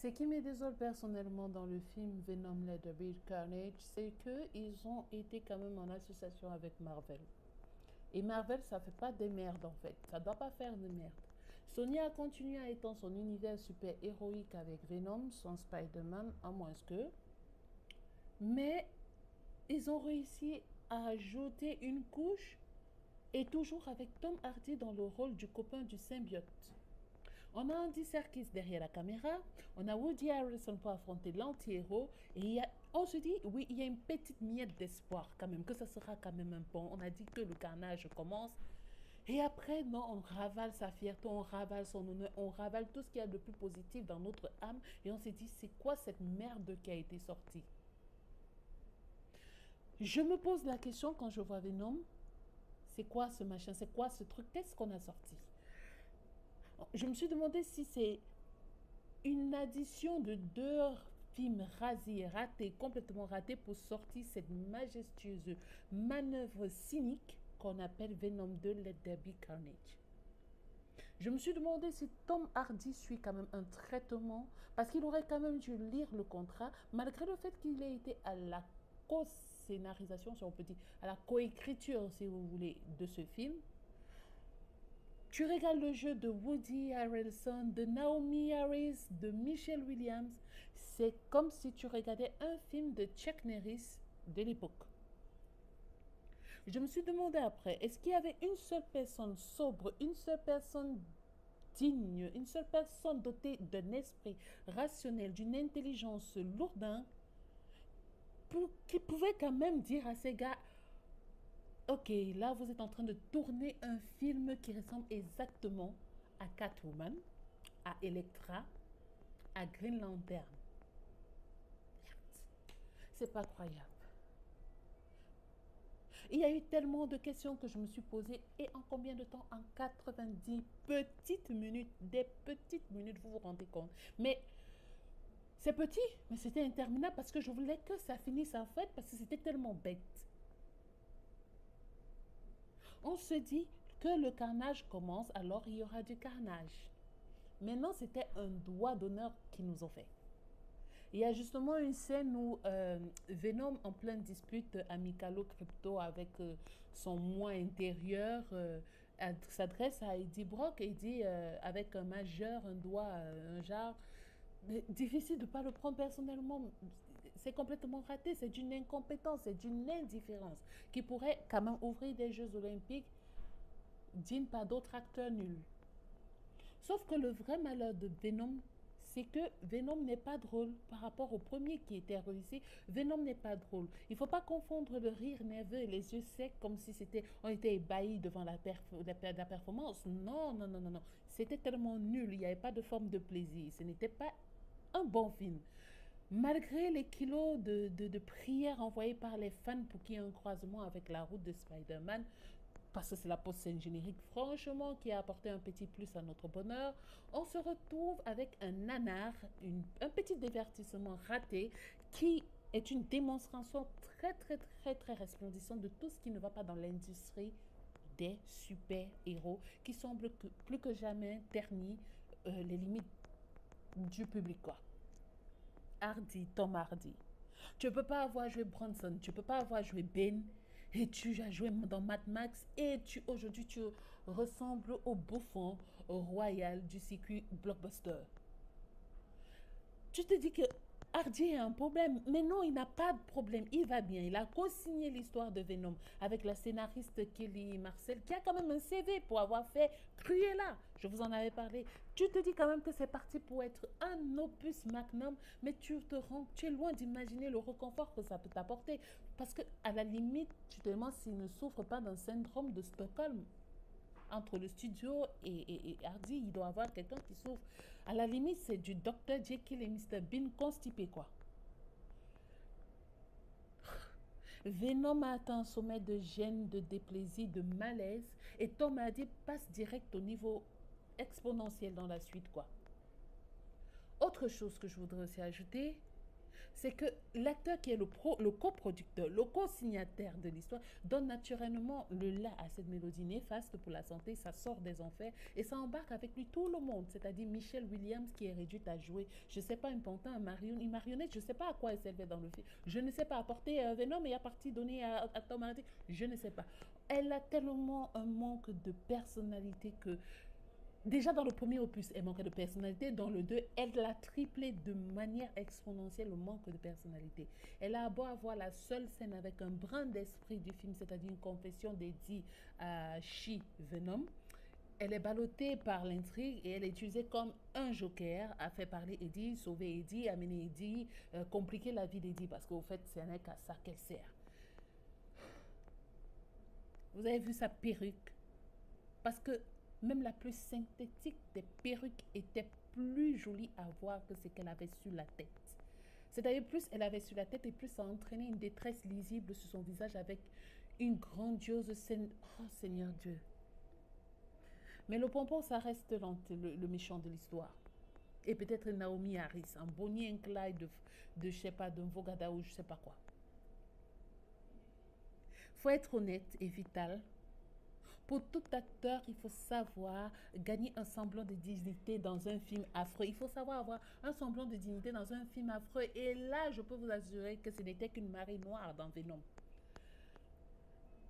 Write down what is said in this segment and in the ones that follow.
Ce qui me désole personnellement dans le film Venom Let There Be Carnage, c'est qu'ils ont été quand même en association avec Marvel. Et Marvel, ça fait pas des merdes en fait. Ça doit pas faire de merde. Sony a continué à étendre son univers super héroïque avec Venom, son Spider-Man, à moins que. Mais ils ont réussi à ajouter une couche et toujours avec Tom Hardy dans le rôle du copain du symbiote. On a Andy Serkis derrière la caméra, on a Woody Harrelson pour affronter l'anti-héros, et on se dit, oui, il y a une petite miette d'espoir quand même, que ça sera quand même un bon. On a dit que le carnage commence, et après, non, on ravale sa fierté, on ravale son honneur, on ravale tout ce qu'il y a de plus positif dans notre âme, et on s'est dit, c'est quoi cette merde qui a été sortie? Je me pose la question quand je vois Venom, c'est quoi ce machin, c'est quoi ce truc, qu'est-ce qu'on a sorti? Je me suis demandé si c'est une addition de deux films rasés, ratés, complètement ratés pour sortir cette majestueuse manœuvre cynique qu'on appelle Venom 2 Let There Be Carnage. Je me suis demandé si Tom Hardy suit quand même un traitement, parce qu'il aurait quand même dû lire le contrat, malgré le fait qu'il ait été à la co-scénarisation, si on peut dire, à la coécriture, si vous voulez, de ce film. Tu regardes le jeu de Woody Harrelson, de Naomi Harris, de Michelle Williams. C'est comme si tu regardais un film de Chuck Norris de l'époque. Je me suis demandé après, est-ce qu'il y avait une seule personne sobre, une seule personne digne, une seule personne dotée d'un esprit rationnel, d'une intelligence lourdingue, qui pouvait quand même dire à ces gars, ok, là vous êtes en train de tourner un film qui ressemble exactement à Catwoman, à Electra, à Green Lantern. C'est pas croyable. Il y a eu tellement de questions que je me suis posées. Et en combien de temps? En 90 petites minutes. Des petites minutes, vous vous rendez compte. Mais c'est petit, mais c'était interminable parce que je voulais que ça finisse en fait parce que c'était tellement bête. On se dit que le carnage commence, alors il y aura du carnage. Maintenant, c'était un doigt d'honneur qu'ils nous ont fait. Il y a justement une scène où Venom, en pleine dispute amicalo-crypto avec son moi intérieur, s'adresse à Eddie Brock et dit avec un majeur, un doigt, un genre, difficile de ne pas le prendre personnellement. C'est complètement raté, c'est d'une incompétence, c'est d'une indifférence qui pourrait quand même ouvrir des Jeux olympiques dignes par d'autres acteurs nuls. Sauf que le vrai malheur de Venom, c'est que Venom n'est pas drôle par rapport au premier qui était réussi. Venom n'est pas drôle. Il ne faut pas confondre le rire nerveux et les yeux secs comme si on était ébahis devant la performance. Non, non, non, non, non. C'était tellement nul. Il n'y avait pas de forme de plaisir. Ce n'était pas un bon film. Malgré les kilos de prières envoyées par les fans pour qu'il y ait un croisement avec la route de Spider-Man, parce que c'est la post-scène générique, franchement, qui a apporté un petit plus à notre bonheur, on se retrouve avec un nanar, un petit divertissement raté qui est une démonstration très, très, très, très resplendissante de tout ce qui ne va pas dans l'industrie des super-héros qui semblent plus que jamais ternir les limites du public, quoi. Hardy, Tom Hardy. Tu ne peux pas avoir joué Bronson, tu ne peux pas avoir joué Ben, et tu as joué dans Mad Max, et aujourd'hui tu ressembles au bouffon royal du circuit blockbuster. Tu te dis que Hardy a un problème, mais non, il n'a pas de problème, il va bien. Il a co-signé l'histoire de Venom avec la scénariste Kelly Marcel, qui a quand même un CV pour avoir fait Cruella. Je vous en avais parlé. Tu te dis quand même que c'est parti pour être un opus magnum, mais tu es loin d'imaginer le réconfort que ça peut t'apporter. Parce que à la limite, tu te demandes s'il ne souffre pas d'un syndrome de Stockholm entre le studio et Hardy, il doit y avoir quelqu'un qui souffre. À la limite, c'est du Dr. Jekyll et Mr. Bean constipé, quoi. Venom a atteint un sommet de gêne, de déplaisir, de malaise, et Tom Hardy passe direct au niveau exponentiel dans la suite, quoi. Autre chose que je voudrais aussi ajouter, c'est que l'acteur qui est le coproducteur, le co-signataire de l'histoire, donne naturellement le la à cette mélodie néfaste pour la santé. Ça sort des enfers et ça embarque avec lui tout le monde, c'est-à-dire Michelle Williams qui est réduite à jouer, je ne sais pas, un pantin, une marionnette, je ne sais pas à quoi elle servait dans le film, je ne sais pas, apporter Venom et à partir donné à Tom Hardy, je ne sais pas. Elle a tellement un manque de personnalité que déjà dans le premier opus, elle manquait de personnalité. Dans le 2, elle l'a triplé de manière exponentielle le manque de personnalité. Elle a beau avoir la seule scène avec un brin d'esprit du film, c'est-à-dire une confession dédiée à She-Venom. Elle est ballottée par l'intrigue et elle est utilisée comme un joker à faire parler Eddie, sauver Eddie, amener Eddie, compliquer la vie d'Eddie parce qu'au fait, ce n'est qu'à ça qu'elle sert. Vous avez vu sa perruque? Parce que même la plus synthétique des perruques était plus jolie à voir que ce qu'elle avait sur la tête. C'est-à-dire, plus elle avait sur la tête et plus ça entraînait une détresse lisible sur son visage avec une grandiose scène. Oh Seigneur Dieu. Mais le pompon, ça reste le méchant de l'histoire. Et peut-être Naomi Harris, un Bonnie and Clyde de je sais pas, d'un Vogada ou je sais pas quoi. Faut être honnête et vital. Pour tout acteur, il faut savoir gagner un semblant de dignité dans un film affreux. Il faut savoir avoir un semblant de dignité dans un film affreux. Et là, je peux vous assurer que ce n'était qu'une marée noire dans Venom.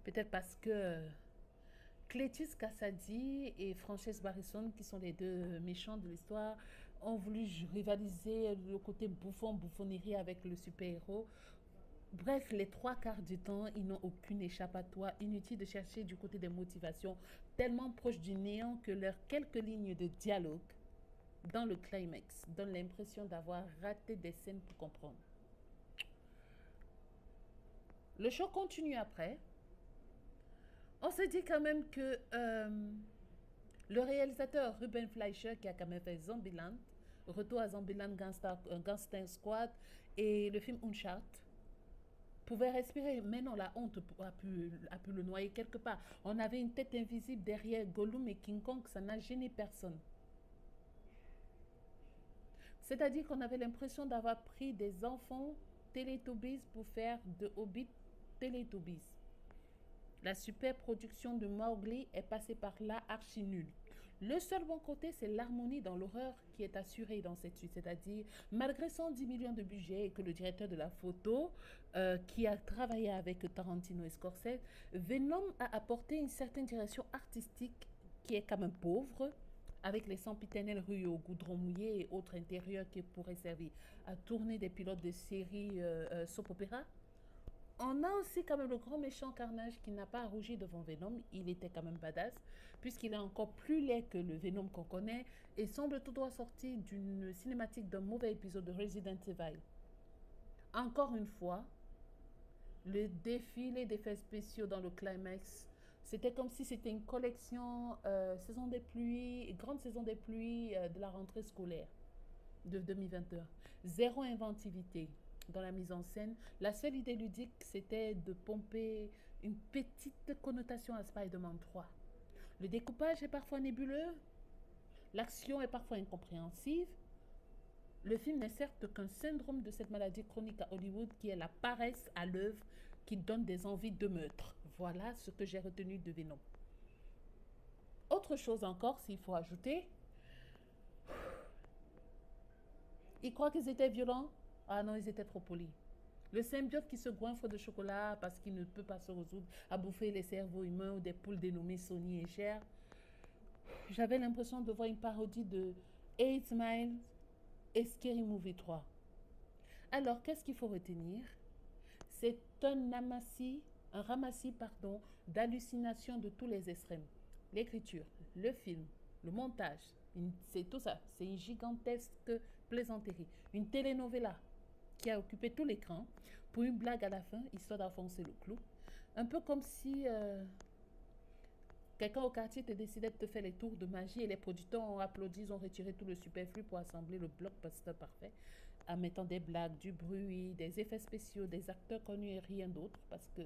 Peut-être parce que Cletus Cassady et Frances Barrison, qui sont les deux méchants de l'histoire, ont voulu rivaliser le côté bouffonnerie avec le super-héros. Bref, les trois quarts du temps, ils n'ont aucune échappatoire. Inutile de chercher du côté des motivations tellement proches du néant que leurs quelques lignes de dialogue dans le climax donnent l'impression d'avoir raté des scènes pour comprendre. Le show continue après. On se dit quand même que le réalisateur Ruben Fleischer, qui a quand même fait Zombieland, Retour à Zombieland, Gangster Squad et le film Uncharted, pouvait respirer. Mais non, la honte a pu le noyer quelque part. On avait une tête invisible derrière Gollum et King Kong, ça n'a gêné personne. C'est-à-dire qu'on avait l'impression d'avoir pris des enfants Teletubbies pour faire de Hobbit Teletubbies. La super production de Mowgli est passée par là archi nulle. Le seul bon côté, c'est l'harmonie dans l'horreur qui est assurée dans cette suite. C'est-à-dire, malgré 110 millions de budget et que le directeur de la photo, qui a travaillé avec Tarantino et Scorsese, Venom a apporté une certaine direction artistique qui est quand même pauvre, avec les sempiternelles rues au goudron mouillé et autres intérieurs qui pourraient servir à tourner des pilotes de séries soap opéra. On a aussi quand même le grand méchant Carnage qui n'a pas rougi devant Venom. Il était quand même badass, puisqu'il est encore plus laid que le Venom qu'on connaît et semble tout droit sorti d'une cinématique d'un mauvais épisode de Resident Evil. Encore une fois, le défilé d'effets spéciaux dans le climax, c'était comme si c'était une collection saison des pluies, grande saison des pluies de la rentrée scolaire de 2021. Zéro inventivité dans la mise en scène. La seule idée ludique, c'était de pomper une petite connotation à Spider-Man 3. Le découpage est parfois nébuleux, l'action est parfois incompréhensive. Le film n'est certes qu'un syndrome de cette maladie chronique à Hollywood qui est la paresse à l'œuvre qui donne des envies de meurtre. Voilà ce que j'ai retenu de Venom. Autre chose encore, s'il faut ajouter, ils croient qu'ils étaient violents. Ah non, ils étaient trop polis. Le symbiote qui se goinfre de chocolat parce qu'il ne peut pas se résoudre à bouffer les cerveaux humains ou des poules dénommées Sony et Cher. J'avais l'impression de voir une parodie de 8 Miles et Scary Movie 3. Alors, qu'est-ce qu'il faut retenir? C'est un ramassis d'hallucinations de tous les extrêmes. L'écriture, le film, le montage, c'est tout ça. C'est une gigantesque plaisanterie. Une telenovela qui a occupé tout l'écran pour une blague à la fin, histoire d'enfoncer le clou. Un peu comme si quelqu'un au quartier te décidait de te faire les tours de magie et les producteurs ont applaudi, ils ont retiré tout le superflu pour assembler le blockbuster parfait en mettant des blagues, du bruit, des effets spéciaux, des acteurs connus et rien d'autre parce que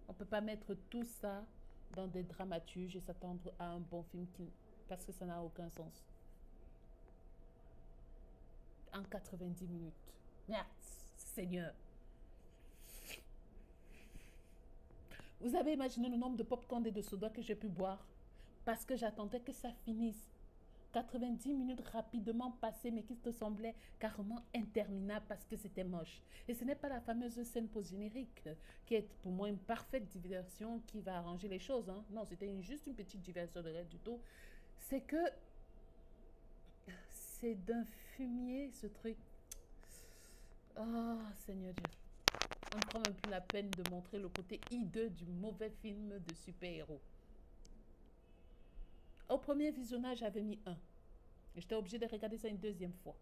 on ne peut pas mettre tout ça dans des dramaturges et s'attendre à un bon film parce que ça n'a aucun sens. en 90 minutes. Merde, Seigneur. Vous avez imaginé le nombre de pop-corn et de soda que j'ai pu boire parce que j'attendais que ça finisse. 90 minutes rapidement passées, mais qui te semblaient carrément interminables parce que c'était moche. Et ce n'est pas la fameuse scène post-générique qui est pour moi une parfaite diversion qui va arranger les choses. Hein. Non, c'était juste une petite diversion de rien du tout. C'est que c'est d'un fumier ce truc. Oh, Seigneur Dieu. On ne prend même plus la peine de montrer le côté hideux du mauvais film de super-héros. Au premier visionnage, j'avais mis 1. J'étais obligée de regarder ça une deuxième fois.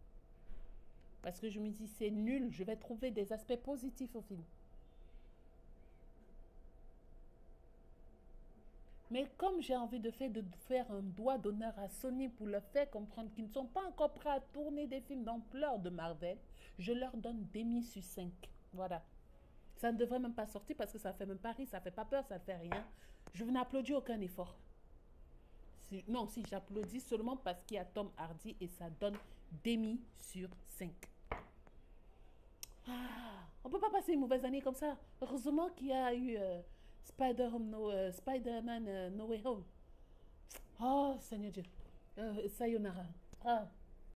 Parce que je me dis, c'est nul, je vais trouver des aspects positifs au film. Mais comme j'ai envie de faire un doigt d'honneur à Sony pour leur faire comprendre qu'ils ne sont pas encore prêts à tourner des films d'ampleur de Marvel, je leur donne demi sur 5. Voilà. Ça ne devrait même pas sortir parce que ça ne fait même pas rire, ça ne fait pas peur, ça ne fait rien. Je n'applaudis aucun effort. Non, si j'applaudis seulement parce qu'il y a Tom Hardy et ça donne demi sur 5. Ah, on ne peut pas passer une mauvaise année comme ça. Heureusement qu'il y a eu Spider-Man No Way Home. Oh, Seigneur Dieu. Sayonara. Ah.